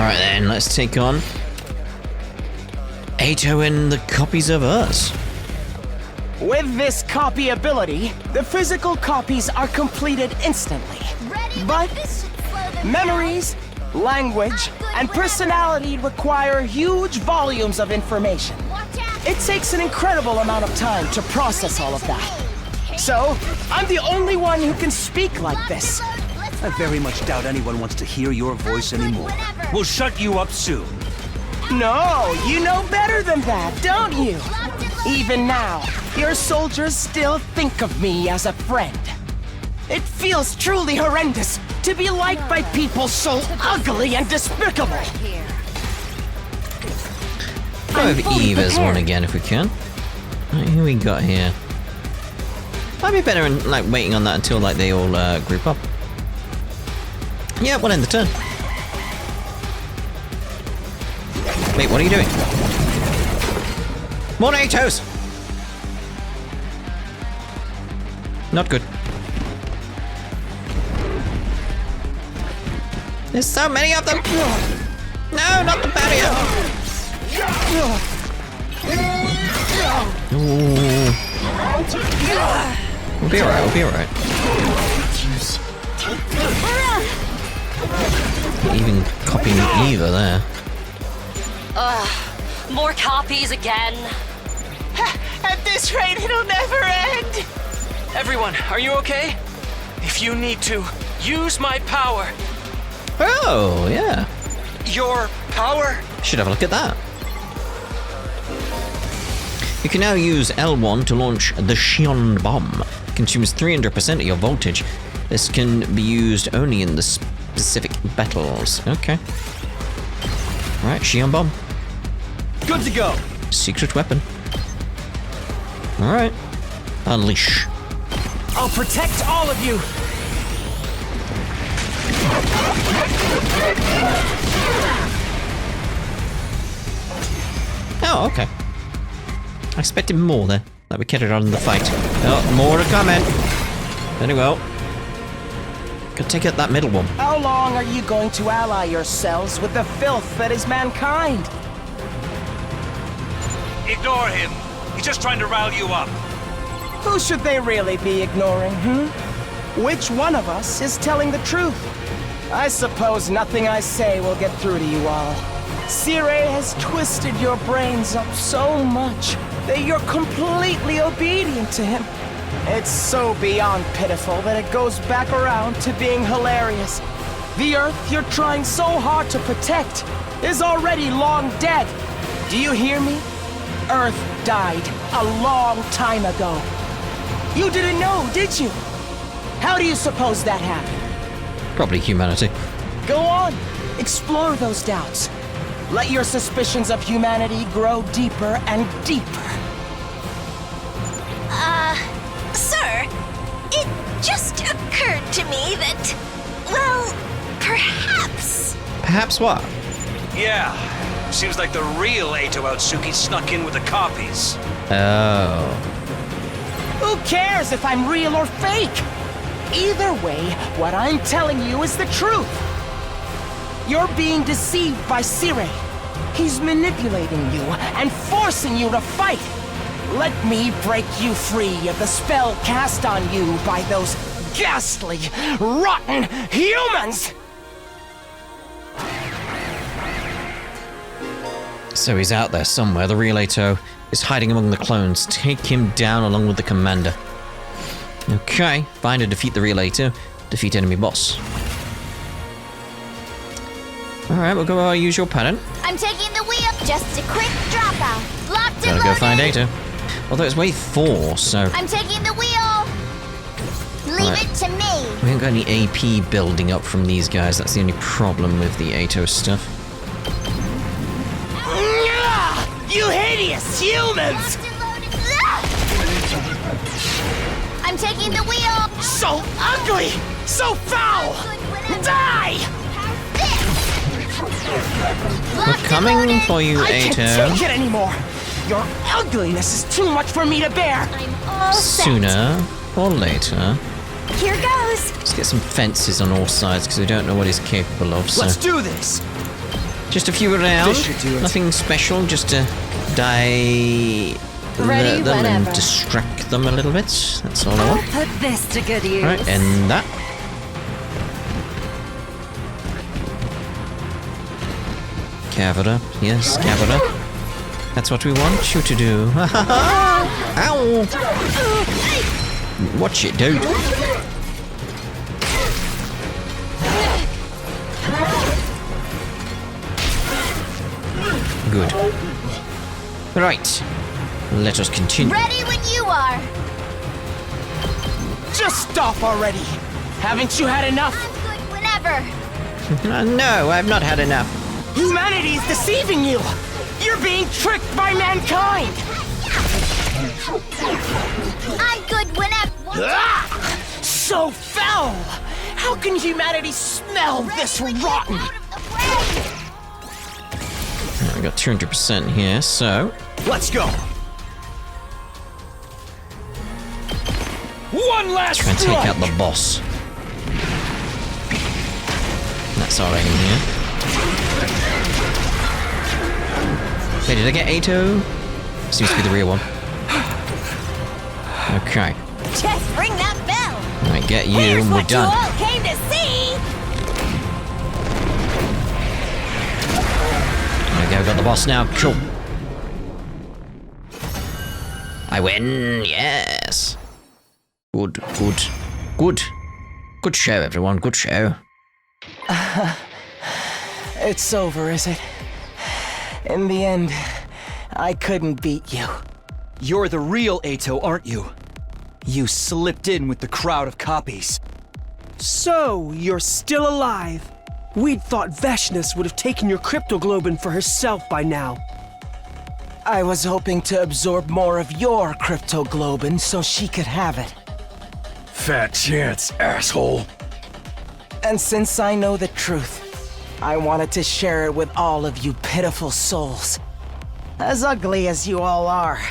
Alright then, let's take on Eito and the copies of us. With this copy ability, the physical copies are completed instantly. But memories, language, and personality require huge volumes of information. It takes an incredible amount of time to process all of that. So, I'm the only one who can speak like this. I very much doubt anyone wants to hear your voice anymore. We'll shut you up soon. No, you know better than that, don't you? Even now, your soldiers still think of me as a friend. It feels truly horrendous to be liked by people so ugly and despicable. Go over Eve as one again if we can. Right, who we got here? Might be better in like waiting on that until like they all group up. Yeah, we'll end the turn. Wait, what are you doing? More Eitos! Not good. There's so many of them! No, not the barrier! Ooh. We'll be alright, we'll be alright. Even copying Eva there. More copies again. At this rate, it'll never end! Everyone, are you okay? If you need to, use my power. Oh, yeah. Your power? Should have a look at that. You can now use L1 to launch the Shion bomb. It consumes 300% of your voltage. This can be used only in the specific battles. Okay. Alright, Shion bomb. Good to go. Secret weapon. Alright. Unleash. I'll protect all of you! Oh, okay. I expected more there. Like we carried on in the fight. Oh, more are coming. Very well. Could take out that middle one. How long are you going to ally yourselves with the filth that is mankind? Ignore him. He's just trying to rile you up. Who should they really be ignoring, Which one of us is telling the truth? I suppose nothing I say will get through to you all. Sirei has twisted your brains up so much that you're completely obedient to him. It's so beyond pitiful that it goes back around to being hilarious. The Earth you're trying so hard to protect is already long dead. Do you hear me? Earth died a long time ago. You didn't know, did you? How do you suppose that happened? Probably humanity. Go on, explore those doubts. Let your suspicions of humanity grow deeper and deeper. Sir, it just occurred to me that, well, perhaps... Perhaps what? Yeah. Seems like the real Eito Outsuki snuck in with the copies. Oh. Who cares if I'm real or fake? Either way, what I'm telling you is the truth. You're being deceived by Sirei. He's manipulating you and forcing you to fight. Let me break you free of the spell cast on you by those ghastly, rotten humans! So he's out there somewhere. The real Eito is hiding among the clones. Take him down along with the commander. Okay, find and defeat the real Eito. Defeat enemy boss. Alright, we'll go use your pattern. I'm taking the wheel. Just a quick dropout. Locked and Gotta loaded. go find Eito. Although it's wave 4, so... I'm taking the wheel. Leave Right. it to me. We haven't got any AP building up from these guys. That's the only problem with the Eito stuff. You hideous humans! Locked and loaded. I'm taking the wheel. So ugly! So foul! Die! We're coming for you, I can't Eito. take it anymore! Your ugliness is too much for me to bear! I'm all set. Sooner or later. Here goes. Let's get some fences on all sides because we don't know what he's capable of. So Let's do this. Just a few around. This should do it. Nothing special, just to them and distract them a little bit. That's all I want. Put this to good use. Alright, and that. Cover up. Yes, cover up. That's what we want you to do. Ow! Watch it, dude. Good. Right. Let us continue. Ready when you are. Just stop already. Haven't you had enough? I'm good whenever. No, I've not had enough. Humanity is deceiving you. You're being tricked by mankind. I'm good whenever. Ah! So foul. How can humanity smell this rotten? Out of the way. I got 200% here, so Let's go. One last try and take strike. out the boss. That's our aim here. Wait, did I get Eito? Seems to be the real one. Okay. Just ring that bell. Alright, get you Here's and we're what you done. all came to see. There we go, got the boss now. Cool. I win, yes. Good, good, good. Good show, everyone, good show. It's over, is it? In the end, I couldn't beat you. You're the real Eito, aren't you? You slipped in with the crowd of copies. So, you're still alive. We'd thought Veshness would have taken your cryptoglobin for herself by now. I was hoping to absorb more of your cryptoglobin so she could have it. Fat chance, asshole. And since I know the truth, I wanted to share it with all of you pitiful souls. As ugly as you all are,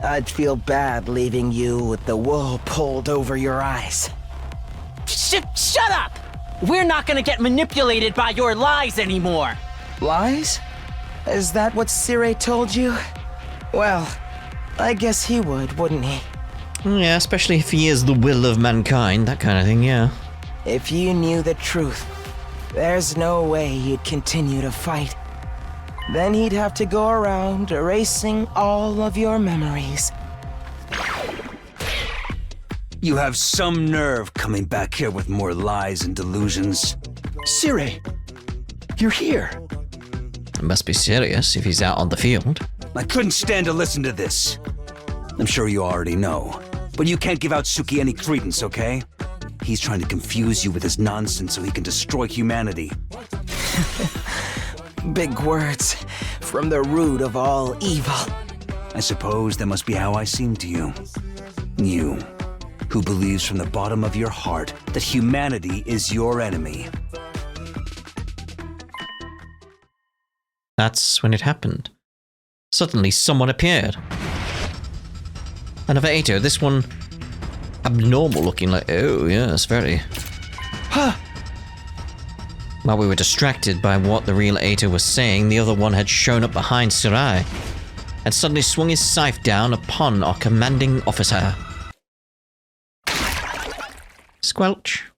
I'd feel bad leaving you with the wool pulled over your eyes. Shut up! We're not gonna get manipulated by your lies anymore. Lies? Is that what Sire told you? Well, I guess he would, wouldn't he? Yeah, especially if he is the will of mankind, that kind of thing, yeah. If you knew the truth, there's no way you'd continue to fight. Then he'd have to go around erasing all of your memories. You have some nerve coming back here with more lies and delusions. Sire, you're here. It must be serious if he's out on the field. I couldn't stand to listen to this. I'm sure you already know, but you can't give Suki any credence, okay? He's trying to confuse you with his nonsense so he can destroy humanity. Big words from the root of all evil. I suppose that must be how I seem to you. You, who believes from the bottom of your heart that humanity is your enemy. That's when it happened. Suddenly, someone appeared. Another Eito, this one abnormal looking, like, oh yes, very. While we were distracted by what the real Eito was saying, the other one had shown up behind Sarai and suddenly swung his scythe down upon our commanding officer. Squelch.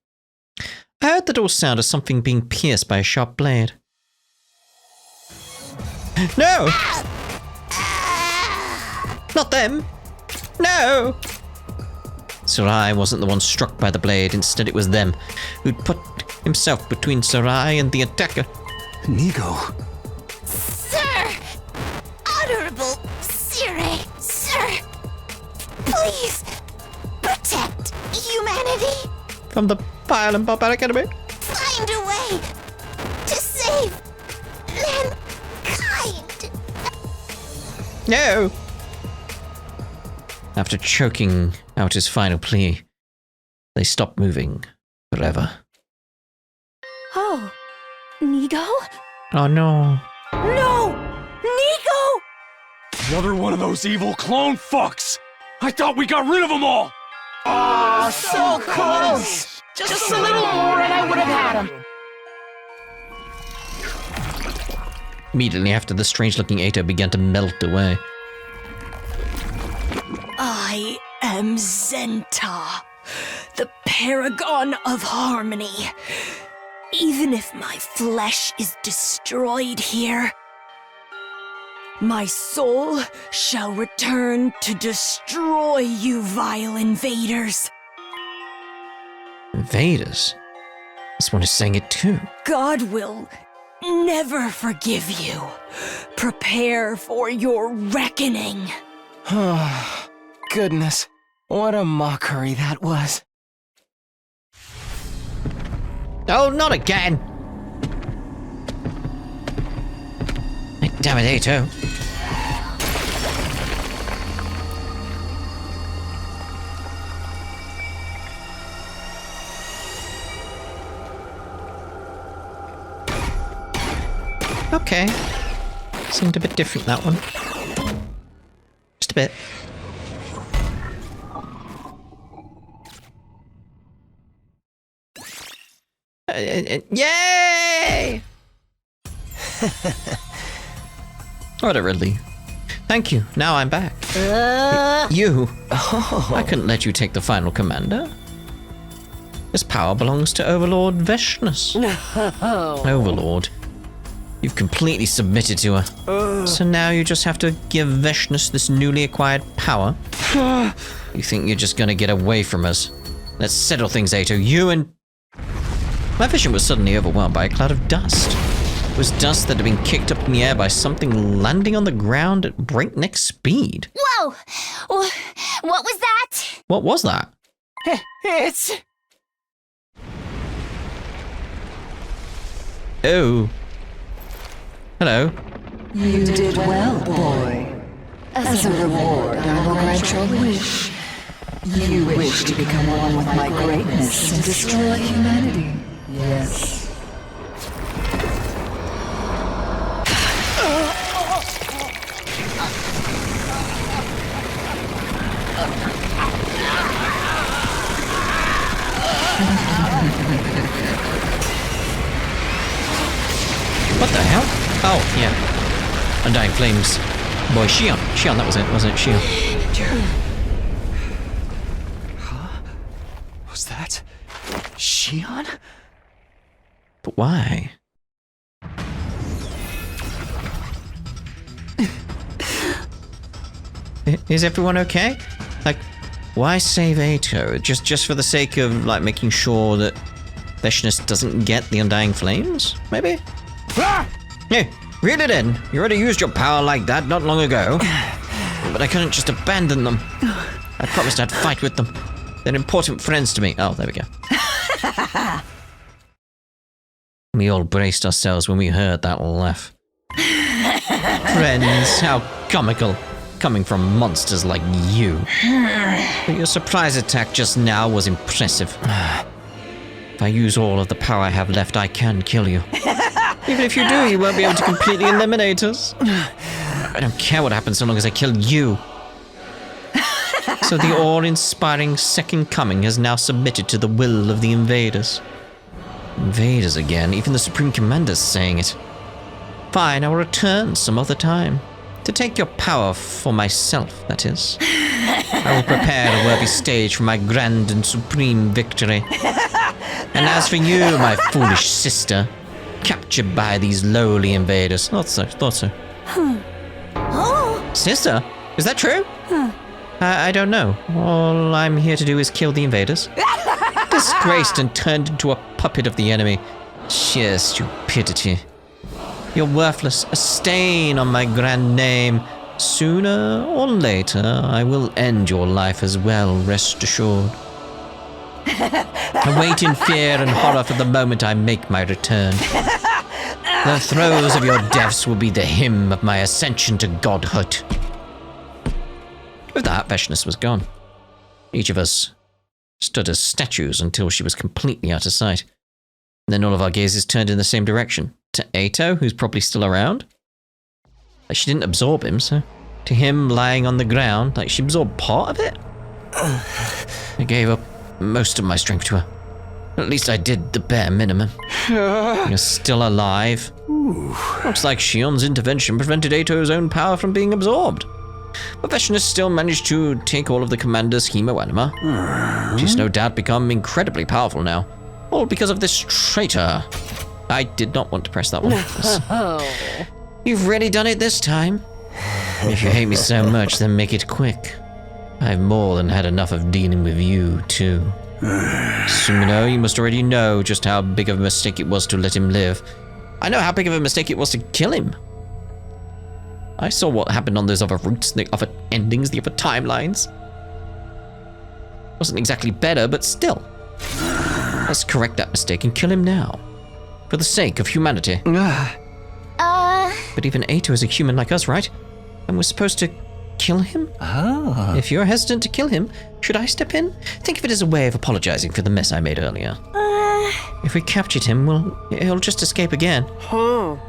I heard the door sound of something being pierced by a sharp blade. No! Not them! No! Sarai wasn't the one struck by the blade, instead it was them who'd put himself between Sarai and the attacker. Nigo. Sir! Honorable Sire! Sir! Please! Protect humanity! From the vile and barbaric enemy. Find a way to save mankind! No! After choking out his final plea, they stopped moving forever. Oh, Nigo? Oh no. No! Nigo! Another one of those evil clone fucks. I thought we got rid of them all. Oh, so close! Just a little more and I would have had him. immediately after the strange-looking Eito began to melt away. I am Zenta, the paragon of harmony. Even if my flesh is destroyed here, my soul shall return to destroy you vile invaders. Invaders? This one is saying it too. God will never forgive you. Prepare for your reckoning. Goodness, what a mockery that was. Oh, not again! Damn it, Eito. Okay. Seemed a bit different, that one. Just a bit. Yay! What a relief. Thank you. Now I'm back. You. I couldn't let you take the final commander. This power belongs to Overlord Veshness. Overlord. You've completely submitted to her. So now you just have to give Veshness this newly acquired power? You think you're just gonna get away from us? Let's settle things, Eito. You and... My vision was suddenly overwhelmed by a cloud of dust. It was dust that had been kicked up in the air by something landing on the ground at breakneck speed. Whoa! What was that? What was that? It's... Oh. Hello. You did well, boy. As a reward, I will grant your wish. You wish to become one with my greatness and destroy humanity. Yes. What the hell? Oh, yeah. Undying Flames. Boy, Shion. Shion, that was it, wasn't it? Shion. Was that Shion? But why? Is everyone okay? Like, why save Eito? Just for the sake of, like, making sure that Veshness doesn't get the Undying Flames? Maybe? Hey, reel it in. You already used your power like that not long ago. But I couldn't just abandon them. I promised I'd fight with them. They're important friends to me. Oh, there we go. We all braced ourselves when we heard that laugh. Friends, how comical. Coming from monsters like you. But your surprise attack just now was impressive. If I use all of the power I have left, I can kill you. Even if you do, you won't be able to completely eliminate us. I don't care what happens so long as I kill you. So the awe-inspiring second coming has now submitted to the will of the invaders. Invaders again, even the Supreme Commander's saying it. Fine, I will return some other time. To take your power for myself, that is. I will prepare a worthy stage for my grand and supreme victory. And as for you, my foolish sister, captured by these lowly invaders. Thought so. Sister? Is that true? I don't know. All I'm here to do is kill the invaders. Disgraced and turned into a puppet of the enemy. Sheer stupidity. You're worthless, a stain on my grand name. Sooner or later, I will end your life as well, rest assured. I wait in fear and horror for the moment I make my return. The throes of your deaths will be the hymn of my ascension to godhood. With that, Veshness was gone. Each of us stood as statues until she was completely out of sight. Then all of our gazes turned in the same direction. To Eito, who's probably still around. Like, she didn't absorb him, so... To him lying on the ground, like, she absorbed part of it? I gave up most of my strength to her. At least I did the bare minimum. You're still alive. Looks like Shion's intervention prevented Eito's own power from being absorbed. But Veshnis still managed to take all of the commander's hemoanima. She's no doubt become incredibly powerful now. All because of this traitor. I did not want to press that one. You've really done it this time. If you hate me so much, then make it quick. I've more than had enough of dealing with you, too. Sumino, you must already know just how big of a mistake it was to let him live. I know how big of a mistake it was to kill him. I saw what happened on those other routes, the other endings, the other timelines. Wasn't exactly better, but still. Let's correct that mistake and kill him now. For the sake of humanity. But even Eito is a human like us, right? And we're supposed to kill him? If you're hesitant to kill him, should I step in? Think of it as a way of apologizing for the mess I made earlier. If we captured him, well, he'll just escape again.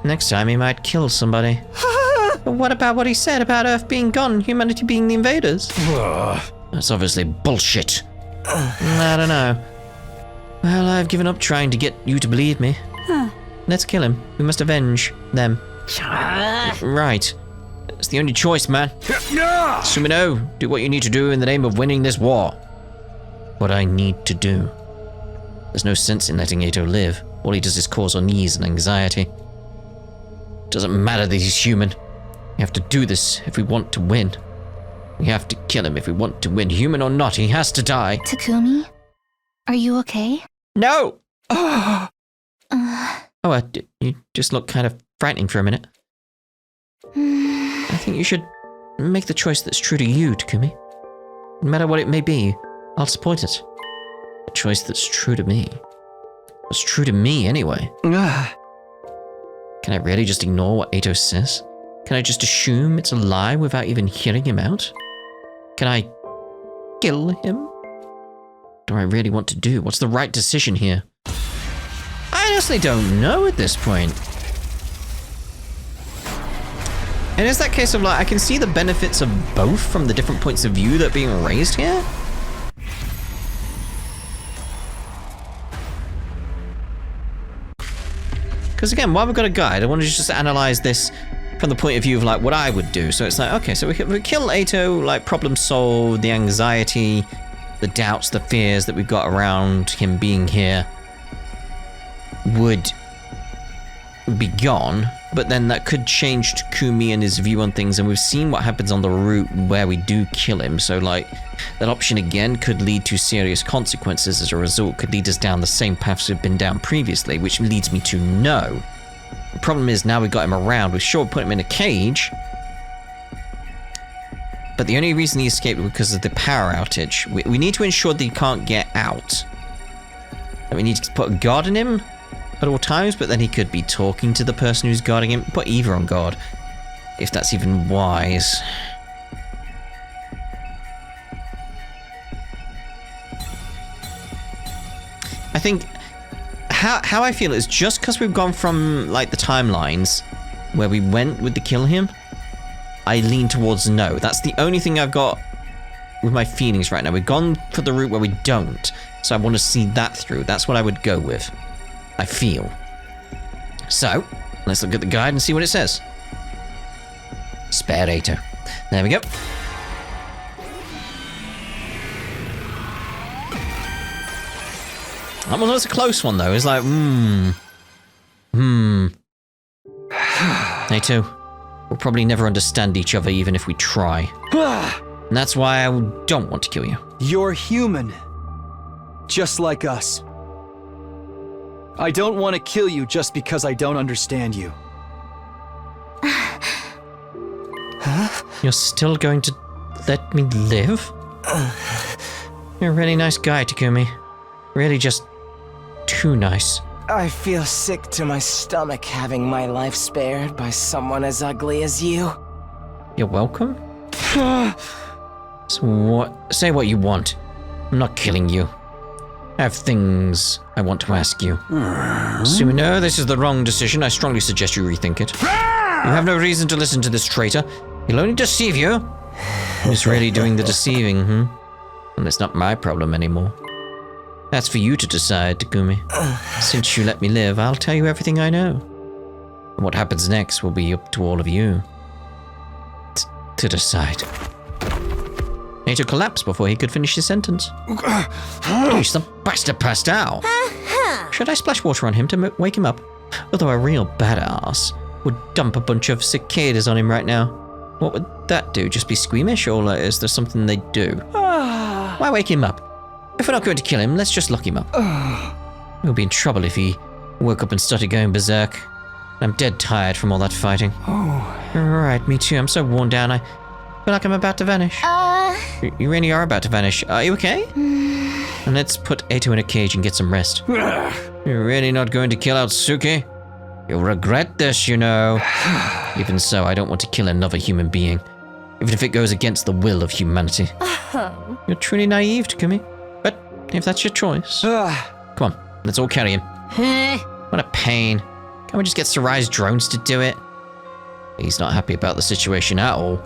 Next time he might kill somebody. But what about what he said about Earth being gone and humanity being the invaders? That's obviously bullshit. I don't know. Well, I've given up trying to get you to believe me. Let's kill him. We must avenge them. Right. It's the only choice, man. Sumino, do what you need to do in the name of winning this war. What I need to do. There's no sense in letting Eito live. All he does is cause unease and anxiety. Doesn't matter that he's human. We have to do this if we want to win. We have to kill him if we want to win. Human or not, he has to die. Takumi? Are you okay? No! You just look kind of frightening for a minute. I think you should make the choice that's true to you, Takumi. No matter what it may be, I'll support it. A choice that's true to me. What's true to me, anyway? Can I really just ignore what Eito says? Can I just assume it's a lie without even hearing him out? Can I kill him? What do I really want to do? What's the right decision here? I honestly don't know at this point. And it's that case of like, I can see the benefits of both from the different points of view that are being raised here. Because again, while we've got a guide, I want to just analyze this from the point of view of like what I would do. So it's like, okay, so we kill Eito, like problem solved, the anxiety, the doubts, the fears that we've got around him being here would be gone, but then that could change Takumi and his view on things, and we've seen what happens on the route where we do kill him, so like that option again could lead to serious consequences as a result, could lead us down the same paths we've been down previously, which leads me to no. The problem is now we've got him around, we've sure put him in a cage, but the only reason he escaped was because of the power outage. We need to ensure that he can't get out. And we need to put a guard on him at all times, but then he could be talking to the person who's guarding him. Put either on guard, if that's even wise. I think how I feel is just because we've gone from like the timelines where we went with the kill him, I lean towards no. That's the only thing I've got with my feelings right now. We've gone for the route where we don't, so I want to see that through. That's what I would go with, I feel. So, let's look at the guide and see what it says. Spare Eito. There we go. That one was a close one, though. It's like, Eito, we'll probably never understand each other even if we try. And that's why I don't want to kill you. You're human. Just like us. I don't want to kill you just because I don't understand you. You're still going to let me live? You're a really nice guy, Takumi. Really just too nice. I feel sick to my stomach having my life spared by someone as ugly as you. You're welcome? Say what you want. I'm not killing you. I have things I want to ask you. Sumino, this is the wrong decision. I strongly suggest you rethink it. You have no reason to listen to this traitor. He'll only deceive you. Who's really doing the deceiving, And it's not my problem anymore. That's for you to decide, Takumi. Since you let me live, I'll tell you everything I know. And what happens next will be up to all of you to decide. Eito collapsed before he could finish his sentence. Gosh, the bastard passed out. Should I splash water on him to wake him up? Although a real badass would dump a bunch of cicadas on him right now. What would that do? Just be squeamish, or is there something they do? Why wake him up? If we're not going to kill him, let's just lock him up. We'll be in trouble if he woke up and started going berserk. I'm dead tired from all that fighting. Right, me too. I'm so worn down. I feel like I'm about to vanish. You really are about to vanish. Are you okay? And let's put Eito in a cage and get some rest. You're really not going to kill Suki? You'll regret this, you know. Even so, I don't want to kill another human being, even if it goes against the will of humanity. You're truly naive, Takumi. But if that's your choice. Come on, let's all carry him. What a pain. Can't we just get Sarai's drones to do it? He's not happy about the situation at all.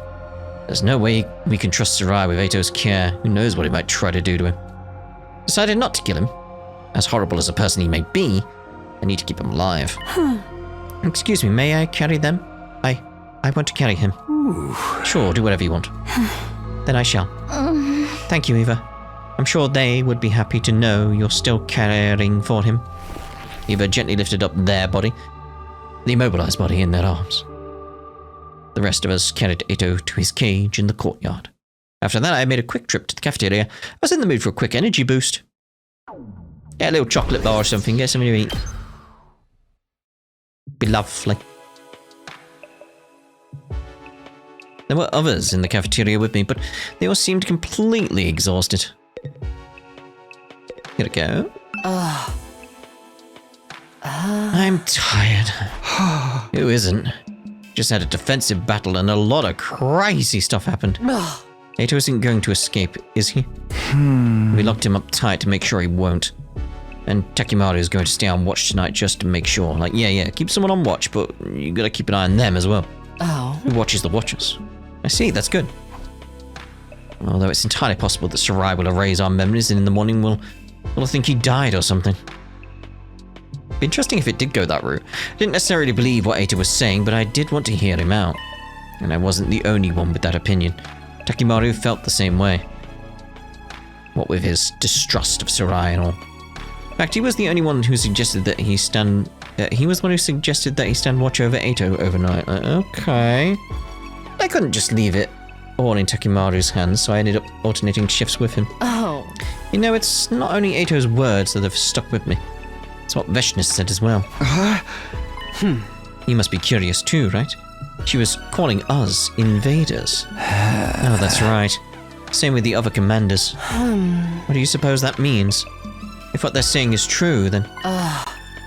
There's no way we can trust Sarai with Eito's care. Who knows what he might try to do to him. Decided not to kill him. As horrible as a person he may be, I need to keep him alive. Excuse me, may I carry them? I want to carry him. Sure, do whatever you want. Then I shall. Thank you, Eva. I'm sure they would be happy to know you're still caring for him. Eva gently lifted up their body, the immobilized body in their arms. The rest of us carried Eito to his cage in the courtyard. After that, I made a quick trip to the cafeteria. I was in the mood for a quick energy boost. Get a little chocolate bar or something, get something to eat. Be lovely. There were others in the cafeteria with me, but they all seemed completely exhausted. Here we go. I'm tired. Who isn't? Just had a defensive battle and a lot of crazy stuff happened. Eito isn't going to escape, is he? We locked him up tight to make sure he won't. And Takimaru is going to stay on watch tonight just to make sure. Like, yeah, keep someone on watch, but you gotta keep an eye on them as well. Who watches the watchers? I see, that's good. Although it's entirely possible that Sarai will erase our memories and in the morning we'll think he died or something. Be interesting if it did go that route. I didn't necessarily believe what Eito was saying, but I did want to hear him out. And I wasn't the only one with that opinion. Takimaru felt the same way. What with his distrust of Sarai and all. In fact, he was the only one who suggested that he stand watch over Eito overnight. Okay. I couldn't just leave it all in Takimaru's hands, so I ended up alternating shifts with him. You know, it's not only Eito's words that have stuck with me. It's what Veshna said as well. You must be curious too, right? She was calling us invaders. Oh, that's right. Same with the other commanders. What do you suppose that means? If what they're saying is true, then...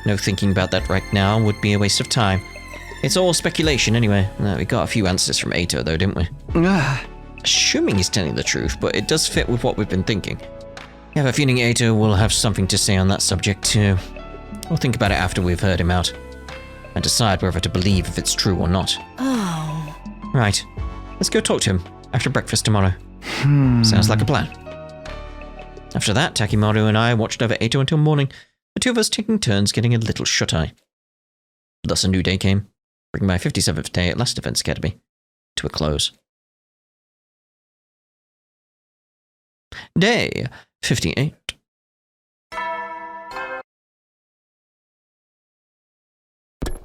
No thinking about that right now would be a waste of time. It's all speculation anyway. We got a few answers from Eito though, didn't we? Assuming he's telling the truth, but it does fit with what we've been thinking. I have a feeling Eito will have something to say on that subject too. We'll think about it after we've heard him out. And decide whether to believe if it's true or not. Right. Let's go talk to him after breakfast tomorrow. Sounds like a plan. After that, Takimaru and I watched over Eito until morning, the two of us taking turns getting a little shut-eye. Thus a new day came, bringing my 57th day at Last Defense Academy to a close. Day 58.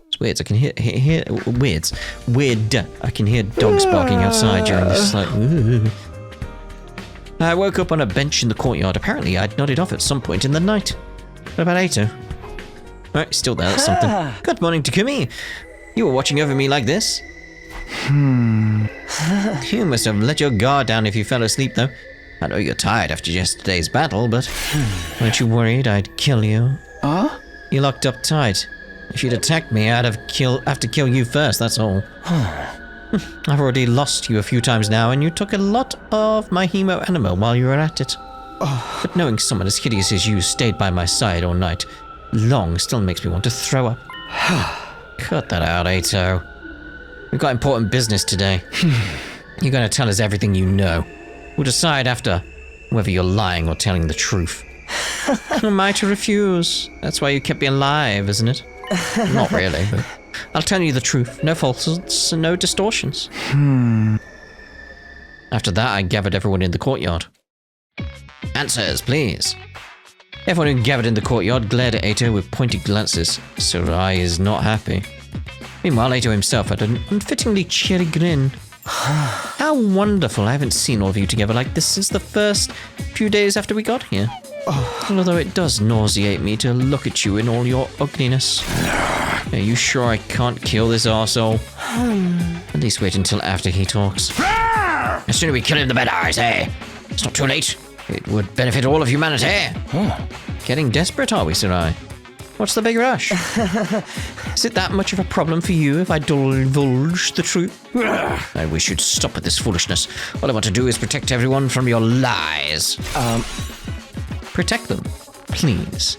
It's weird, I can hear weird. I can hear dogs barking outside during this, like, ooh. I woke up on a bench in the courtyard. Apparently, I'd nodded off at some point in the night. What about Eito? Right, still there, that's something. Good morning, Takumi. You were watching over me like this? You must have let your guard down if you fell asleep, though. I know you're tired after yesterday's battle, but weren't you worried I'd kill you? You locked up tight. If you'd attacked me, I'd have to kill you first, that's all. I've already lost you a few times now, and you took a lot of my hemo animal while you were at it. But knowing someone as hideous as you stayed by my side all night long still makes me want to throw up. Cut that out, Eito. We've got important business today. You're going to tell us everything you know. We'll decide after whether you're lying or telling the truth. Who am I to refuse? That's why you kept me alive, isn't it? Not really, but I'll tell you the truth. No falsehoods and no distortions. After that, I gathered everyone in the courtyard. Answers, please. Everyone who gathered in the courtyard glared at Eito with pointed glances. Sarai is not happy. Meanwhile, Eito himself had an unfittingly cheery grin. How wonderful. I haven't seen all of you together like this since the first few days after we got here. Although it does nauseate me to look at you in all your ugliness. Are you sure I can't kill this arsehole? At least wait until after he talks. The sooner we kill him, the better, I say. It's not too late. It would benefit all of humanity. Getting desperate, are we, Sarai? What's the big rush? Is it that much of a problem for you if I divulge the truth? I wish you'd stop with this foolishness. All I want to do is protect everyone from your lies. Protect them, please.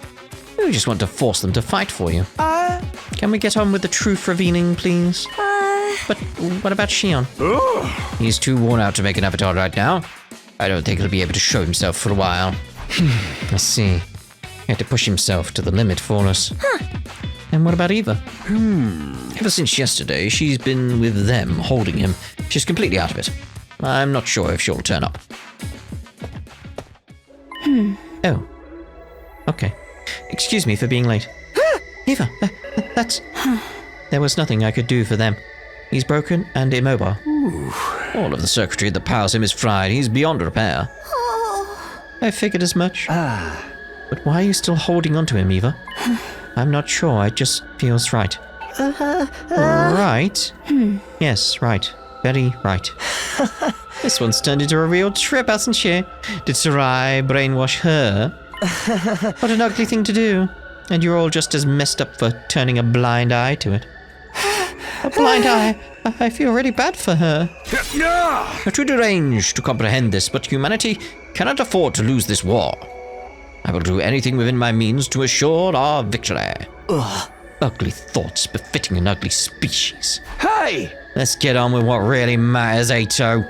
We just want to force them to fight for you. Can we get on with the truth revealing, please? But what about Shion? He's too worn out to make an avatar right now. I don't think he'll be able to show himself for a while. I see. He had to push himself to the limit for us. And what about Eva? Ever since yesterday, she's been with them, holding him. She's completely out of it. I'm not sure if she'll turn up. Oh. Okay. Excuse me for being late. Eva, that's... There was nothing I could do for them. He's broken and immobile. All of the circuitry that powers him is fried. He's beyond repair. I figured as much. But why are you still holding on to him, Eva? I'm not sure. It just feels right. Right? Yes, right. Very right. This one's turned into a real trip, hasn't she? Did Sarai brainwash her? What an ugly thing to do. And you're all just as messed up for turning a blind eye to it. A blind eye? I feel really bad for her. You're too deranged to comprehend this, but humanity cannot afford to lose this war. I will do anything within my means to assure our victory. Ugly thoughts befitting an ugly species. Hey! Let's get on with what really matters, Eito.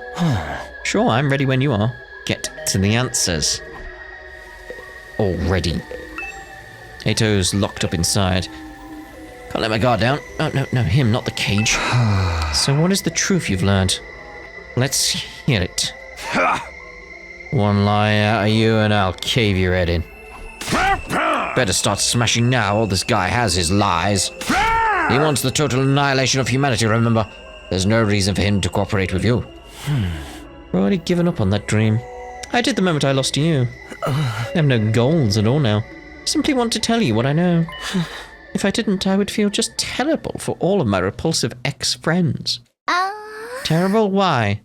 Sure, I'm ready when you are. Get to the answers. Already. Eito's locked up inside. Can't let my guard down. Oh, no, him, not the cage. So what is the truth you've learned? Let's hear it. One lie out of you and I'll cave your head in. Better start smashing now. All this guy has is lies. He wants the total annihilation of humanity, remember? There's no reason for him to cooperate with you. I've already given up on that dream. I did the moment I lost you. I have no goals at all now. I simply want to tell you what I know. If I didn't, I would feel just terrible for all of my repulsive ex-friends. Terrible? Why?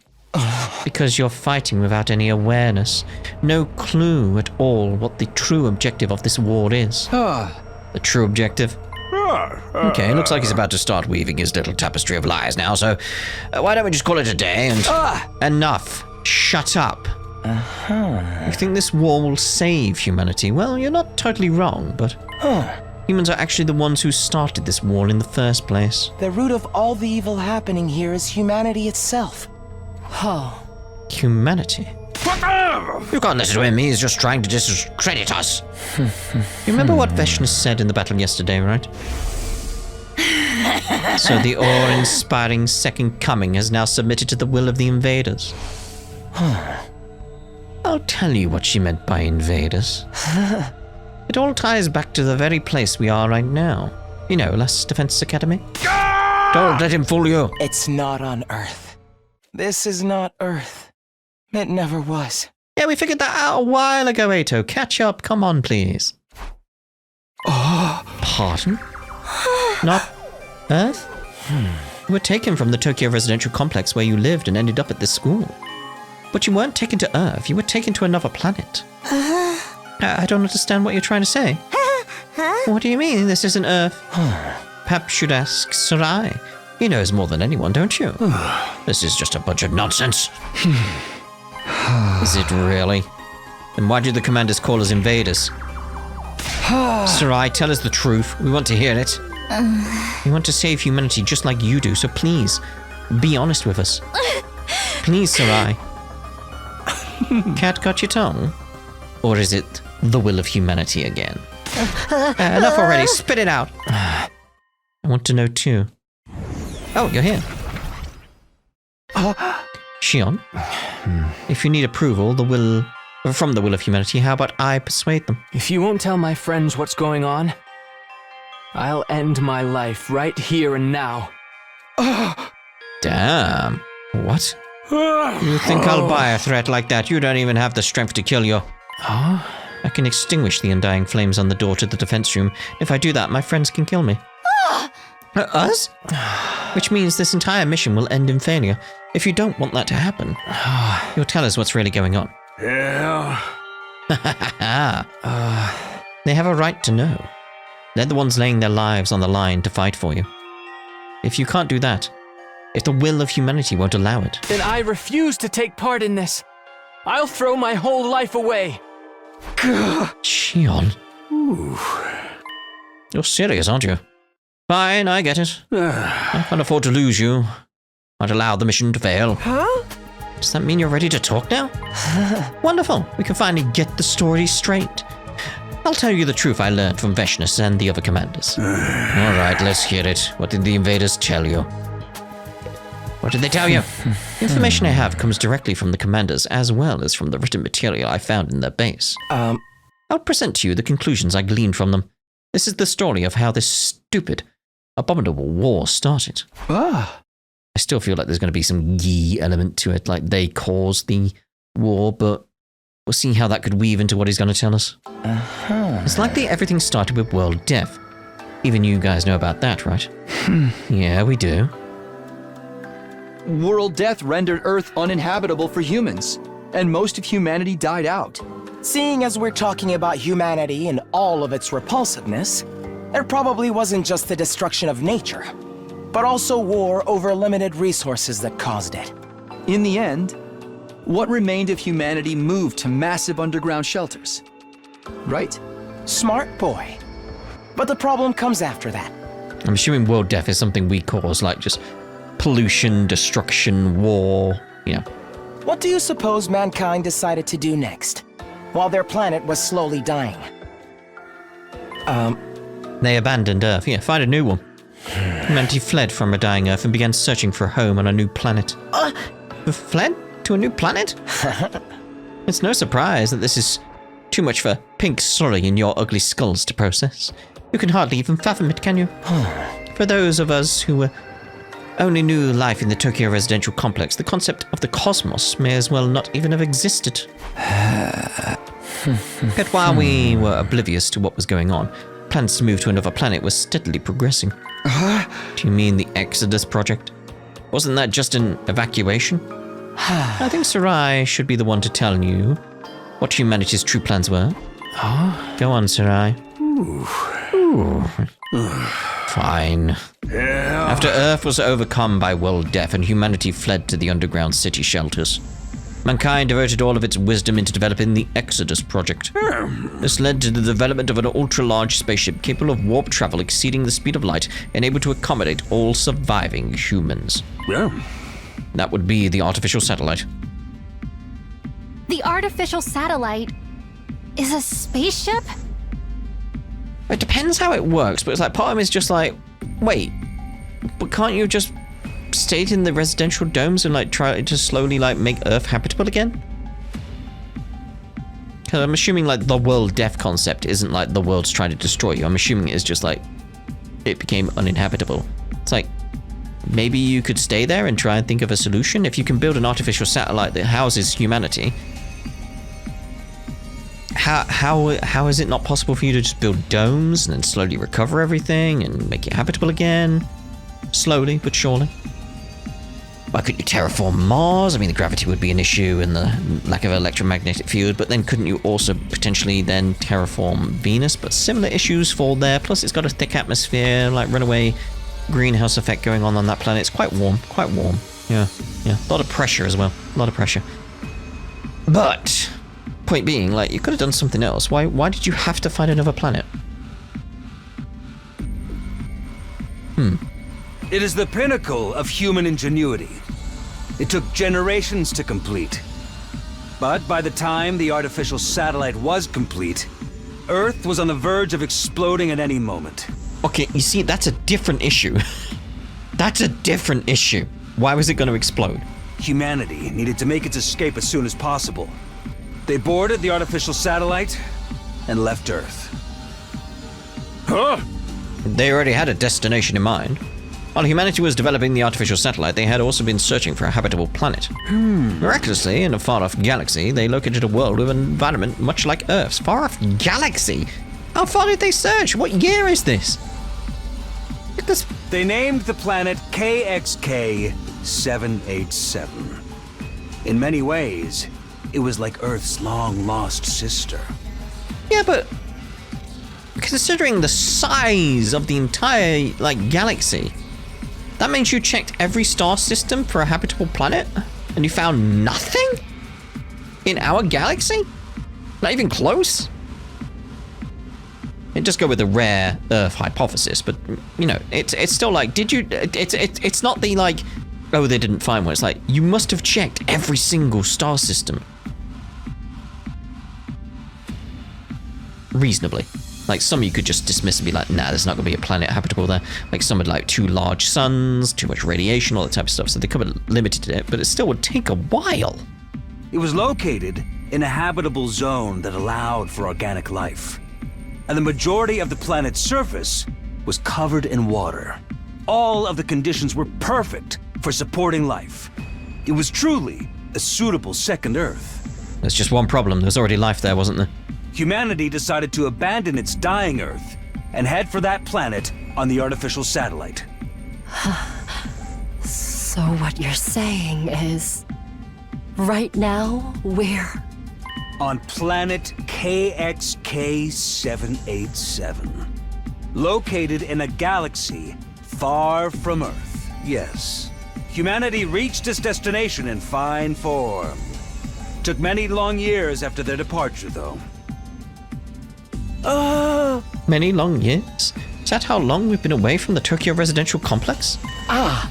Because you're fighting without any awareness. No clue at all what the true objective of this war is. The true objective? Okay, looks like he's about to start weaving his little tapestry of lies now, so why don't we just call it a day and... Enough. Shut up. You think this war will save humanity? Well, you're not totally wrong, but... Humans are actually the ones who started this war in the first place. The root of all the evil happening here is humanity itself. Humanity? You can't listen to him, he's just trying to discredit us. You remember what Veshna said in the battle yesterday, right? So the awe-inspiring Second Coming has now submitted to the will of the invaders. I'll tell you what she meant by invaders. It all ties back to the very place we are right now. You know, Last Defense Academy? Don't let him fool you. It's not on Earth. This is not Earth. It never was. Yeah, we figured that out a while ago, Eito. Catch up. Come on, please. Pardon? Not Earth? You were taken from the Tokyo residential complex where you lived and ended up at this school. But you weren't taken to Earth. You were taken to another planet. I don't understand what you're trying to say. What do you mean this isn't Earth? Perhaps should ask Sarai. He knows more than anyone, don't you? This is just a bunch of nonsense. Is it really? Then why did the commanders call us invaders? Sarai, tell us the truth. We want to hear it. We want to save humanity just like you do, so please, be honest with us. Please, Sarai. Cat got your tongue? Or is it the will of humanity again? Enough already, spit it out. I want to know too. Oh, you're here. Shion, if you need approval from the will of humanity, how about I persuade them? If you won't tell my friends what's going on, I'll end my life right here and now. Damn. What? You think I'll buy a threat like that? You don't even have the strength to kill you. I can extinguish the undying flames on the door to the defense room. If I do that, my friends can kill me. Us? Which means this entire mission will end in failure. If you don't want that to happen, you'll tell us what's really going on. Yeah. They have a right to know. They're the ones laying their lives on the line to fight for you. If you can't do that, if the will of humanity won't allow it, Then I refuse to take part in this. I'll throw my whole life away. Shion. You're serious, aren't you? Fine, I get it. I can't afford to lose you. I'd allow the mission to fail. Huh? Does that mean you're ready to talk now? Wonderful. We can finally get the story straight. I'll tell you the truth I learned from Veshnus and the other commanders. All right, let's hear it. What did the invaders tell you? What did they tell you? The information I have comes directly from the commanders as well as from the written material I found in their base. I'll present to you the conclusions I gleaned from them. This is the story of how this stupid, abominable war started. I still feel like there's going to be some Yi element to it, like they caused the war, but we'll see how that could weave into what he's going to tell us. It's likely everything started with world death. Even you guys know about that, right? Yeah, we do. World death rendered Earth uninhabitable for humans, and most of humanity died out. Seeing as we're talking about humanity and all of its repulsiveness, it probably wasn't just the destruction of nature, but also war over limited resources that caused it. In the end, what remained of humanity moved to massive underground shelters. Right? Smart boy. But the problem comes after that. I'm assuming world death is something we cause, like just pollution, destruction, war, What do you suppose mankind decided to do next, while their planet was slowly dying? They abandoned Earth. Find a new one. Humanity fled from a dying Earth and began searching for a home on a new planet. Fled to a new planet? It's no surprise that this is too much for pink slurry in your ugly skulls to process. You can hardly even fathom it, can you? For those of us who only knew life in the Tokyo residential complex, the concept of the cosmos may as well not even have existed. Yet while we were oblivious to what was going on, plans to move to another planet were steadily progressing. Do you mean the Exodus project? Wasn't that just an evacuation? I think Sarai should be the one to tell you what humanity's true plans were. Go on, Sarai. Fine. After Earth was overcome by world death and humanity fled to the underground city shelters, mankind devoted all of its wisdom into developing the Exodus project. This led to the development of an ultra-large spaceship capable of warp travel exceeding the speed of light and able to accommodate all surviving humans. That would be the artificial satellite. The artificial satellite is a spaceship? It depends how it works, but it's like part of me is just like, wait, but can't you just stay in the residential domes and like try to slowly like make Earth habitable again? Because I'm assuming like the world death concept isn't like the world's trying to destroy you. I'm assuming it's just like it became uninhabitable. It's like maybe you could stay there and try and think of a solution. If you can build an artificial satellite that houses humanity, how is it not possible for you to just build domes and then slowly recover everything and make it habitable again? Slowly but surely. Why couldn't you terraform Mars? I mean, the gravity would be an issue and the lack of electromagnetic field, but then couldn't you also potentially then terraform Venus? But similar issues fall there, plus it's got a thick atmosphere, like runaway greenhouse effect going on that planet. It's quite warm, Yeah. A lot of pressure as well, a lot of pressure. But point being, like, you could have done something else. Why did you have to find another planet? It is the pinnacle of human ingenuity. It took generations to complete. But by the time the artificial satellite was complete, Earth was on the verge of exploding at any moment. Okay, you see, that's a different issue. That's a different issue. Why was it going to explode? Humanity needed to make its escape as soon as possible. They boarded the artificial satellite and left Earth. Huh? They already had a destination in mind. While humanity was developing the artificial satellite, they had also been searching for a habitable planet. Miraculously, in a far-off galaxy, they located a world with an environment much like Earth's. Far-off galaxy? How far did they search? What year is this? Because they named the planet KXK 787. In many ways, it was like Earth's long-lost sister. Yeah, but considering the size of the entire, galaxy, that means you checked every star system for a habitable planet, and you found nothing? In our galaxy? Not even close? It does go with the rare Earth hypothesis, but, you know, it's still like, did you, it's not the, oh, they didn't find one. It's like, you must have checked every single star system. Reasonably. Like, some you could just dismiss and be like, nah, there's not going to be a planet habitable there. Like, some had, too large suns, too much radiation, all that type of stuff, so they could have limited it, but it still would take a while. It was located in a habitable zone that allowed for organic life. And the majority of the planet's surface was covered in water. All of the conditions were perfect for supporting life. It was truly a suitable second Earth. There's just one problem. There's already life there, wasn't there? Humanity decided to abandon its dying Earth and head for that planet on the artificial satellite. So what you're saying is, right now, we're on planet KXK 787, located in a galaxy far from Earth. Yes, humanity reached its destination in fine form. Took many long years after their departure, though. Many long years? Is that how long we've been away from the Tokyo residential complex?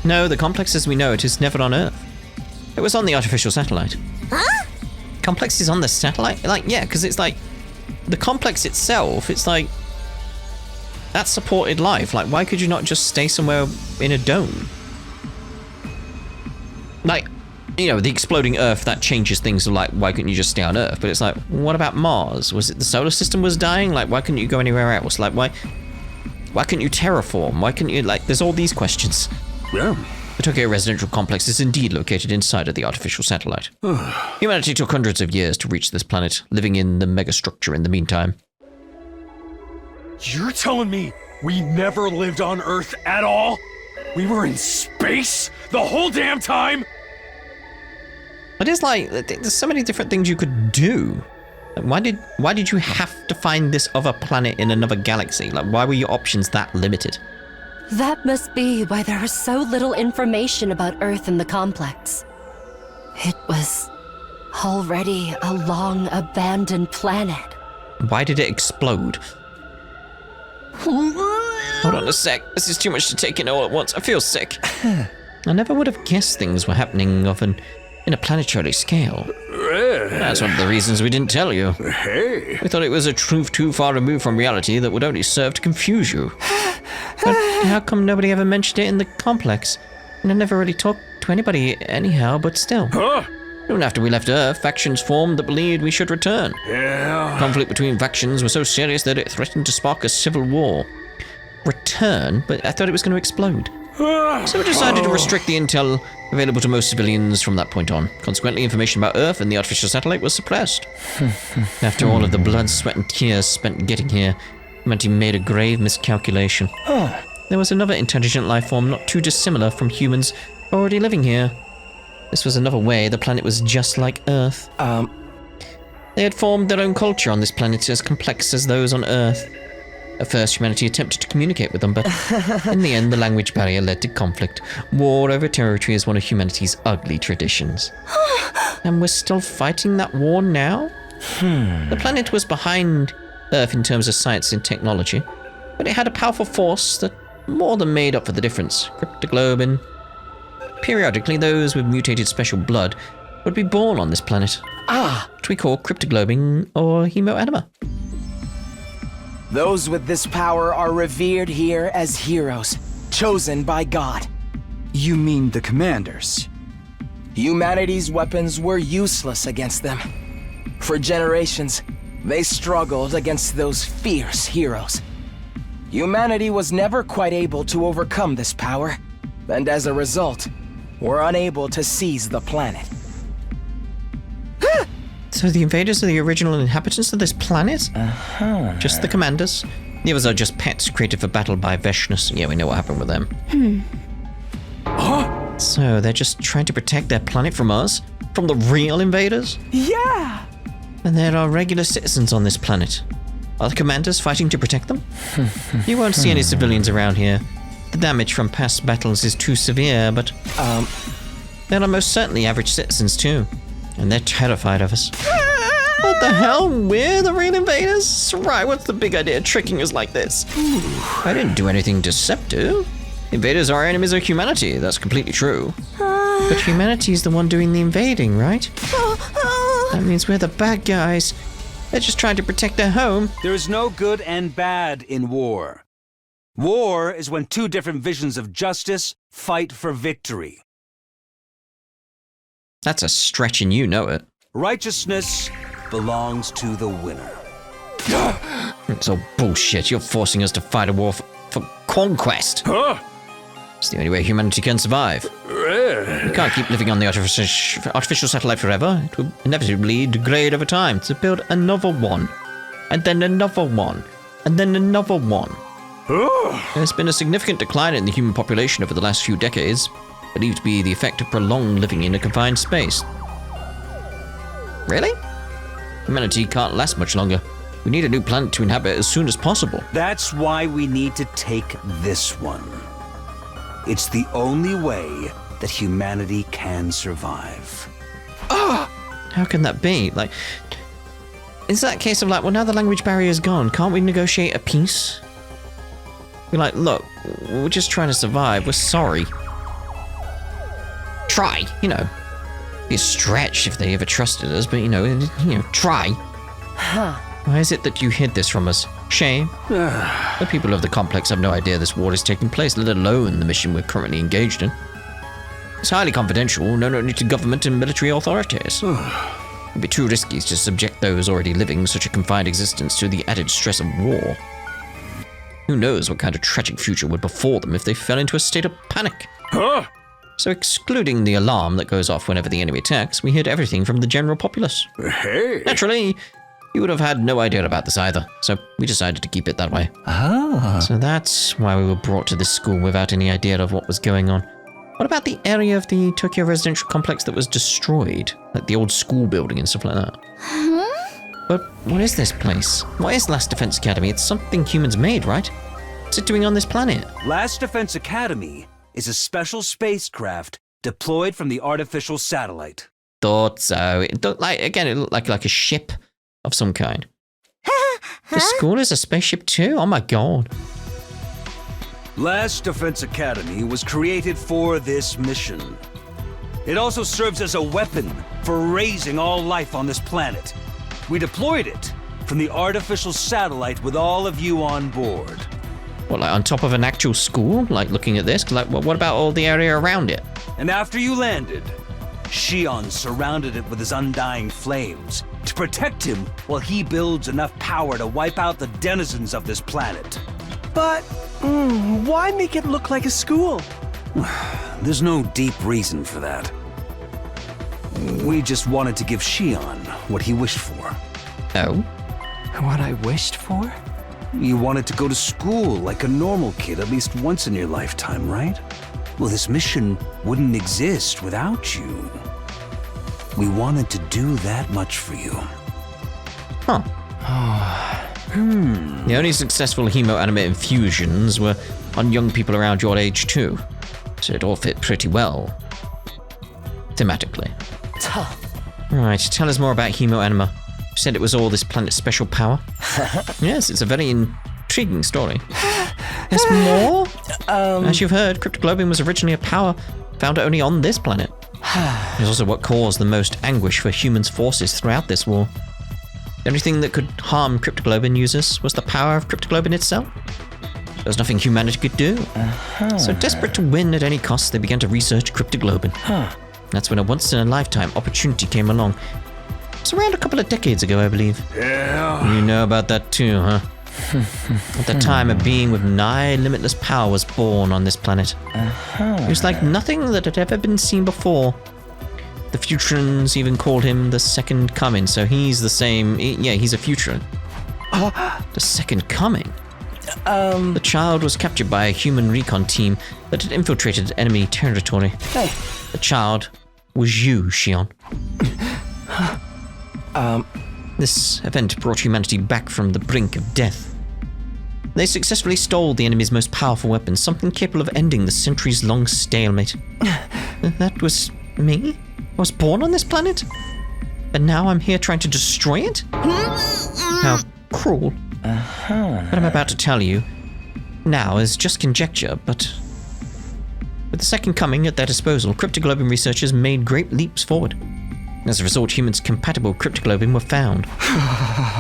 No, the complex as we know it is never on Earth. It was on the artificial satellite. Huh? Complex is on the satellite? Yeah, because it's the complex itself, it's that supported life. Why could you not just stay somewhere in a dome? You know, the exploding Earth, that changes things of why couldn't you just stay on Earth? But it's what about Mars? Was it the solar system was dying? Why couldn't you go anywhere else? Why couldn't you terraform? Why couldn't you, there's all these questions. Yeah. The Tokyo residential complex is indeed located inside of the artificial satellite. Humanity took hundreds of years to reach this planet, living in the megastructure in the meantime. You're telling me we never lived on Earth at all? We were in space the whole damn time? But it's there's so many different things you could do. Why did you have to find this other planet in another galaxy? Why were your options that limited? That must be why there was so little information about Earth in the complex. It was already a long abandoned planet. Why did it explode? Hold on a sec. This is too much to take in all at once. I feel sick. I never would have guessed things were happening in a planetary scale. That's one of the reasons we didn't tell you. Hey. We thought it was a truth too far removed from reality that would only serve to confuse you. But how come nobody ever mentioned it in the complex? And I never really talked to anybody anyhow, but still. Soon after we left Earth, factions formed that believed we should return. Yeah. Conflict between factions was so serious that it threatened to spark a civil war. Return? But I thought it was going to explode. So we decided to restrict the intel available to most civilians from that point on. Consequently, information about Earth and the artificial satellite was suppressed. After all of the blood, sweat, and tears spent getting here, humanity made a grave miscalculation. There was another intelligent life form not too dissimilar from humans already living here. This was another way the planet was just like Earth. They had formed their own culture on this planet as complex as those on Earth. At first, humanity attempted to communicate with them, but in the end, the language barrier led to conflict. War over territory is one of humanity's ugly traditions. And we're still fighting that war now? The planet was behind Earth in terms of science and technology, but it had a powerful force that more than made up for the difference. Cryptoglobin. Periodically, those with mutated special blood would be born on this planet. Which we call cryptoglobin or hemoanima. Those with this power are revered here as heroes, chosen by God. You mean the commanders? Humanity's weapons were useless against them. For generations, they struggled against those fierce heroes. Humanity was never quite able to overcome this power, and as a result, were unable to seize the planet. So the invaders are the original inhabitants of this planet? Just the commanders? The others are just pets created for battle by Veshness. Yeah, we know what happened with them. So they're just trying to protect their planet from us? From the real invaders? Yeah! And there are regular citizens on this planet. Are the commanders fighting to protect them? You won't see any civilians around here. The damage from past battles is too severe, but... there are most certainly average citizens too. And they're terrified of us. What the hell? We're the real invaders? Right, what's the big idea of tricking us like this? I didn't do anything deceptive. Invaders are enemies of humanity, that's completely true. But humanity is the one doing the invading, right? That means we're the bad guys. They're just trying to protect their home. There is no good and bad in war. War is when two different visions of justice fight for victory. That's a stretch and you know it. Righteousness belongs to the winner. It's all bullshit. You're forcing us to fight a war for conquest. It's the only way humanity can survive. We can't keep living on the artificial satellite forever. It will inevitably degrade over time. To build another one. And then another one. And then another one. There's been a significant decline in the human population over the last few decades, believed to be the effect of prolonged living in a confined space. Really? Humanity can't last much longer. We need a new planet to inhabit as soon as possible. That's why we need to take this one. It's the only way that humanity can survive. How can that be? Like, is that a case of like, well, now the language barrier is gone, can't we negotiate a peace? We're like, look, we're just trying to survive, we're sorry. Try, you know. Be a stretch if they ever trusted us, but you know, try. Why is it that you hid this from us? Shame. The people of the complex have no idea this war is taking place, let alone the mission we're currently engaged in. It's highly confidential, known only to government and military authorities. It'd be too risky to subject those already living such a confined existence to the added stress of war. Who knows what kind of tragic future would befall them if they fell into a state of panic. So excluding the alarm that goes off whenever the enemy attacks, we hid everything from the general populace. Hey! Naturally, you would have had no idea about this either, so we decided to keep it that way. So that's why we were brought to this school without any idea of what was going on. What about the area of the Tokyo residential complex that was destroyed? Like the old school building and stuff like that. But what is this place? What is Last Defense Academy? It's something humans made, right? What's it doing on this planet? Last Defense Academy is a special spacecraft deployed from the artificial satellite. Thought so. It looked like, again, it looked like a ship of some kind. The school is a spaceship too? Oh my god. Last Defense Academy was created for this mission. It also serves as a weapon for raising all life on this planet. We deployed it from the artificial satellite with all of you on board. What, like on top of an actual school? Like looking at this? Like, what about all the area around it? And after you landed, Shion surrounded it with his undying flames to protect him while he builds enough power to wipe out the denizens of this planet. But, why make it look like a school? There's no deep reason for that. We just wanted to give Shion what he wished for. Oh? What I wished for? You wanted to go to school like a normal kid at least once in your lifetime, right? Well, this mission wouldn't exist without you. We wanted to do that much for you. Huh. The only successful hemoanimate infusions were on young people around your age too, so it all fit pretty well. Thematically. Right, tell us more about hemoanima. You said it was all this planet's special power? Yes, it's a very intriguing story. There's more? As you've heard, cryptoglobin was originally a power found only on this planet. It's also what caused the most anguish for humans' forces throughout this war. The only thing that could harm cryptoglobin users was the power of cryptoglobin itself. There was nothing humanity could do. So desperate to win at any cost, they began to research cryptoglobin. That's when a once-in-a-lifetime opportunity came along. It's around a couple of decades ago, I believe. Yeah. You know about that too, huh? At the time, a being with nigh limitless power was born on this planet. He was like nothing that had ever been seen before. The Futurans even called him the Second Coming, so he's the same. Yeah, he's a Futuran. The Second Coming? The child was captured by a human recon team that had infiltrated enemy territory. Hey. The child was you, Shion. This event brought humanity back from the brink of death. They successfully stole the enemy's most powerful weapon, something capable of ending the centuries-long stalemate. That was me? I was born on this planet? And now I'm here trying to destroy it? How cruel. What I'm about to tell you now is just conjecture, but with the Second Coming at their disposal, cryptoglobin researchers made great leaps forward. As a result, humans compatible with cryptoglobin were found.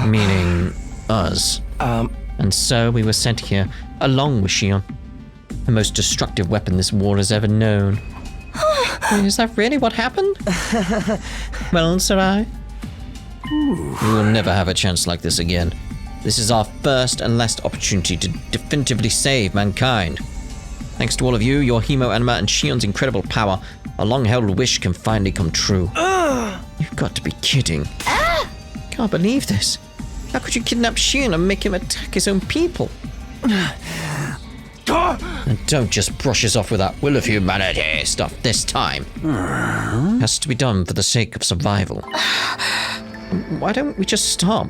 Meaning us. And so we were sent here, along with Shion, the most destructive weapon this war has ever known. Is that really what happened? Well, Sarai, we will never have a chance like this again. This is our first and last opportunity to definitively save mankind. Thanks to all of you, your Hemo Anima, and Shion's incredible power, a long-held wish can finally come true. You've got to be kidding. Can't believe this. How could you kidnap Shion and make him attack his own people? And don't just brush us off with that will of humanity stuff this time. It has to be done for the sake of survival. Why don't we just stop?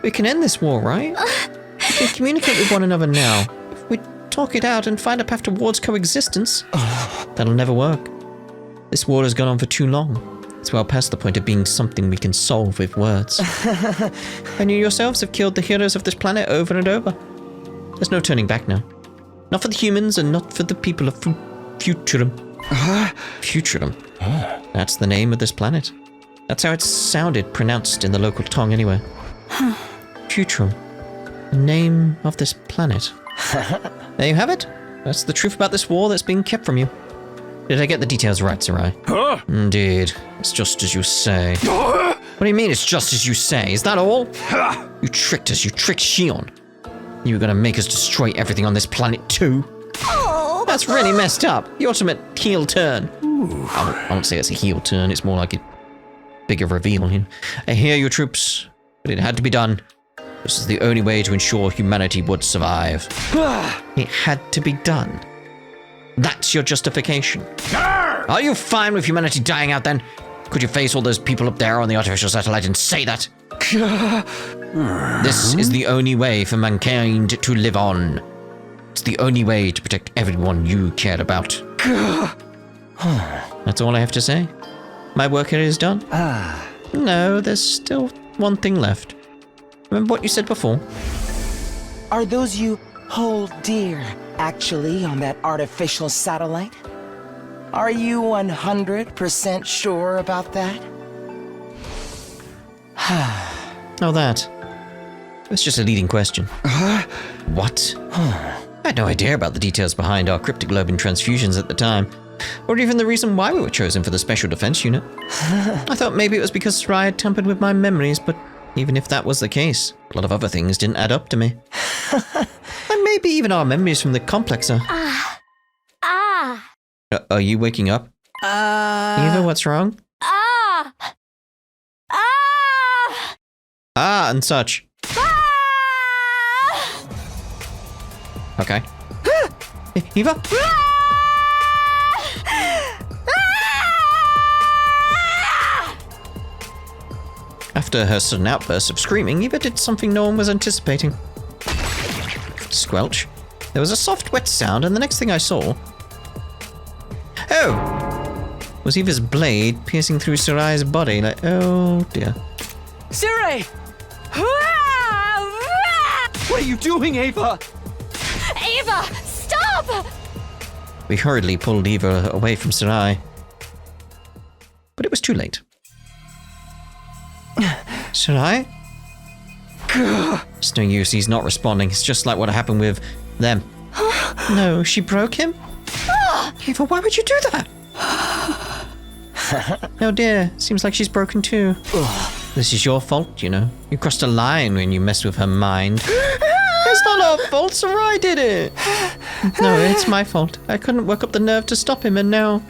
We can end this war, right? We can communicate with one another now. If we talk it out and find a path towards coexistence, that'll never work. This war has gone on for too long. It's well past the point of being something we can solve with words. And you yourselves have killed the heroes of this planet over and over. There's no turning back now. Not for the humans and not for the people of Futurum. Futurum. That's the name of this planet. That's how it sounded pronounced in the local tongue anyway. Futurum. The name of this planet. There you have it. That's the truth about this war that's being kept from you. Did I get the details right, Sarai? Indeed. It's just as you say. What do you mean it's just as you say? Is that all? You tricked us. You tricked Shion. You were gonna make us destroy everything on this planet too? That's really messed up. The ultimate heel turn. I won't say it's a heel turn. It's more like a bigger reveal. I hear you, troops, but it had to be done. This is the only way to ensure humanity would survive. It had to be done. That's your justification. Are you fine with humanity dying out then? Could you face all those people up there on the artificial satellite and say that? This is the only way for mankind to live on. It's the only way to protect everyone you cared about. That's all I have to say. My work here is done. No, there's still one thing left. Remember what you said before? Are those you hold dear actually on that artificial satellite? Are you 100% sure about that? Oh, that. It's just a leading question. What? I had no idea about the details behind our cryptoglobin transfusions at the time, or even the reason why we were chosen for the Special Defense Unit. I thought maybe it was because Sarai had tampered with my memories, but even if that was the case, a lot of other things didn't add up to me. And maybe even our memories from the complex are... Are you waking up? Eva, what's wrong? And such. Okay. Eva? After her sudden outburst of screaming, Eva did something no one was anticipating. Squelch. There was a soft, wet sound, and the next thing I saw... Oh! Was Eva's blade piercing through Sarai's body, like, oh dear. Sarai! What are you doing, Ava? Ava, stop! We hurriedly pulled Eva away from Sarai. But it was too late. Sarai? It's no use, he's not responding. It's just like what happened with them. No, she broke him? Eva, why would you do that? Oh dear, seems like she's broken too. This is your fault, you know. You crossed a line when you messed with her mind. It's not our fault, Sarai did it. No, it's my fault. I couldn't work up the nerve to stop him, and now...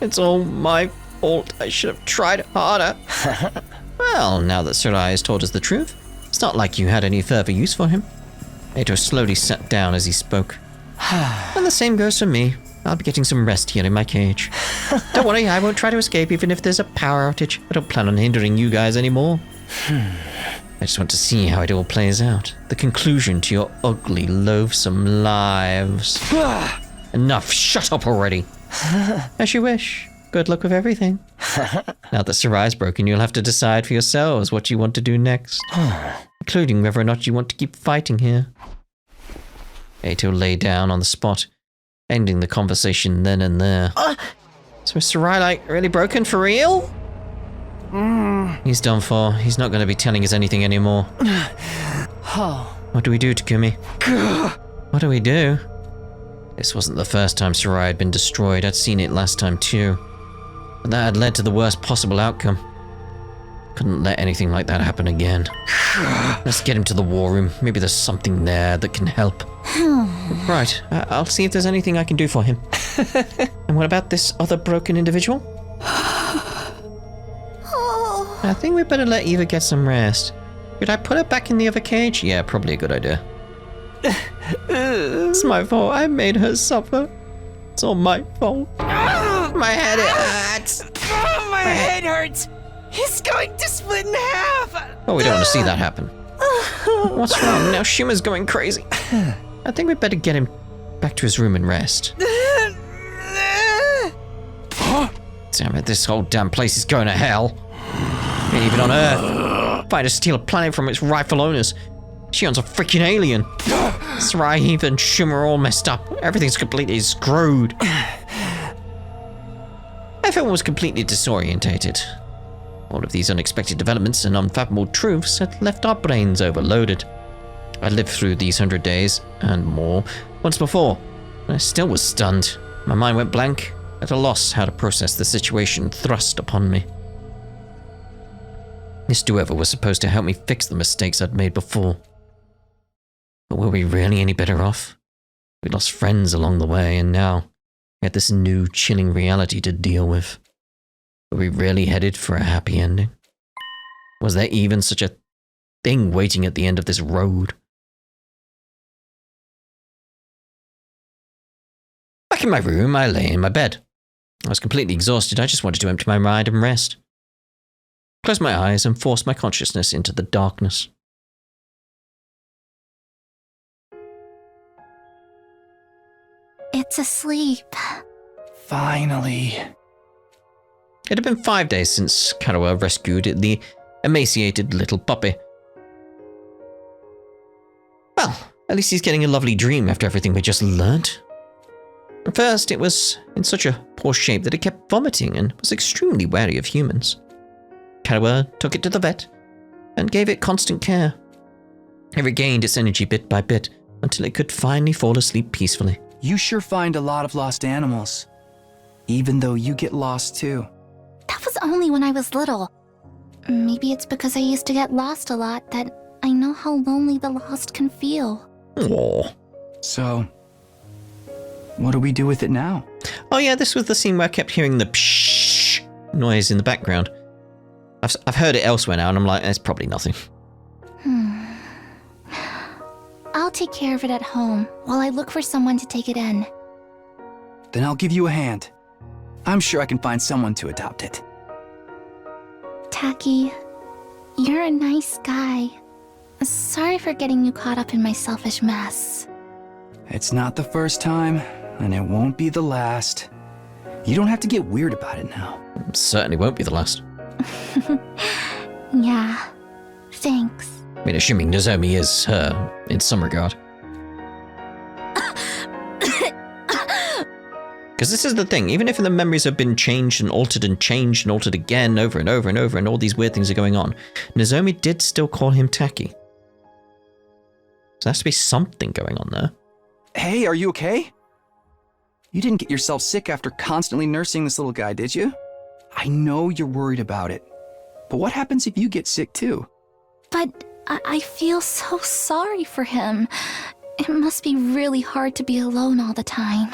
It's all my fault. I should have tried harder. Well, now that Sarai has told us the truth, it's not like you had any further use for him. Eito slowly sat down as he spoke. And the same goes for me. I'll be getting some rest here in my cage. Don't worry, I won't try to escape even if there's a power outage. I don't plan on hindering you guys anymore. I just want to see how it all plays out. The conclusion to your ugly, loathsome lives. Enough, shut up already. As you wish. Good luck with everything. Now that Sarai's broken, you'll have to decide for yourselves what you want to do next. Including whether or not you want to keep fighting here. Eito lay down on the spot, ending the conversation then and there. So is Sarai, like, really broken for real? He's done for. He's not going to be telling us anything anymore. What do we do, Takumi? What do we do? This wasn't the first time Sarai had been destroyed. I'd seen it last time too. But that had led to the worst possible outcome. Couldn't let anything like that happen again. Let's get him to the war room. Maybe there's something there that can help. Right, I'll see if there's anything I can do for him. And what about this other broken individual? I think we better let Eva get some rest. Should I put her back in the other cage? Yeah, probably a good idea. It's my fault. I made her suffer. It's all my fault. My head hurts. My head hurts. He's going to split in half. Oh, we don't want to see that happen. What's wrong? Now Shuma's going crazy. I think we'd better get him back to his room and rest. Damn it, this whole damn place is going to hell. Ain't even on Earth. Fight to steal a planet from its rightful owners. Shion's a freaking alien. Sarai, Eva, and Shuma are all messed up. Everything's completely screwed. Everyone was completely disorientated. All of these unexpected developments and unfathomable truths had left our brains overloaded. I lived through these 100 days, and more, once before, and I still was stunned. My mind went blank, at a loss how to process the situation thrust upon me. This do-over was supposed to help me fix the mistakes I'd made before. But were we really any better off? We lost friends along the way, and now we had this new, chilling reality to deal with. Were we really headed for a happy ending? Was there even such a thing waiting at the end of this road? Back in my room, I lay in my bed. I was completely exhausted. I just wanted to empty my mind and rest. Closed my eyes and forced my consciousness into the darkness. It's asleep. Finally. It had been 5 days since Karawa rescued the emaciated little puppy. Well, at least he's getting a lovely dream after everything we just learnt. At first, it was in such a poor shape that it kept vomiting and was extremely wary of humans. Karawa took it to the vet and gave it constant care. It regained its energy bit by bit until it could finally fall asleep peacefully. You sure find a lot of lost animals, even though you get lost too. That was only when I was little. Maybe it's because I used to get lost a lot that I know how lonely the lost can feel. Aww. So, what do we do with it now? Oh yeah, this was the scene where I kept hearing the pshh noise in the background. I've heard it elsewhere now, and I'm like, it's probably nothing. I'll take care of it at home while I look for someone to take it in. Then I'll give you a hand. I'm sure I can find someone to adopt it. Taki, you're a nice guy. Sorry for getting you caught up in my selfish mess. It's not the first time, and it won't be the last. You don't have to get weird about it now. It certainly won't be the last. Yeah, thanks. I mean, assuming Nozomi is her, in some regard. Because this is the thing, even if the memories have been changed and altered again over and over and over, and all these weird things are going on, Nozomi did still call him Taki. So there has to be something going on there. Hey, are you okay? You didn't get yourself sick after constantly nursing this little guy, did you? I know you're worried about it. But what happens if you get sick too? But I feel so sorry for him. It must be really hard to be alone all the time.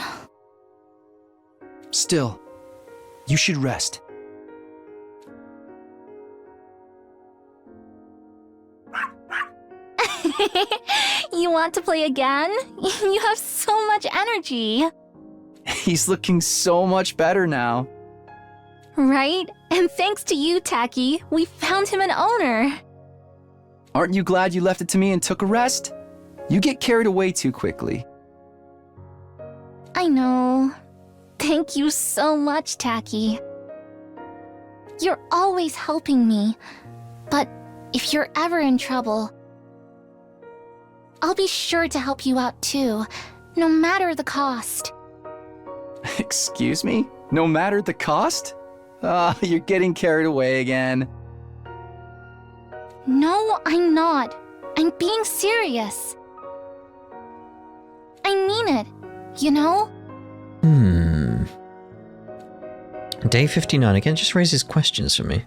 Still, you should rest. You want to play again? You have so much energy. He's looking so much better now. Right? And thanks to you, Taki, we found him an owner. Aren't you glad you left it to me and took a rest? You get carried away too quickly. I know. Thank you so much, Taki. You're always helping me. But if you're ever in trouble, I'll be sure to help you out too, no matter the cost. Excuse me? No matter the cost? Ah, you're getting carried away again. No, I'm not. I'm being serious. I mean it, you know? Day 59 again just raises questions for me.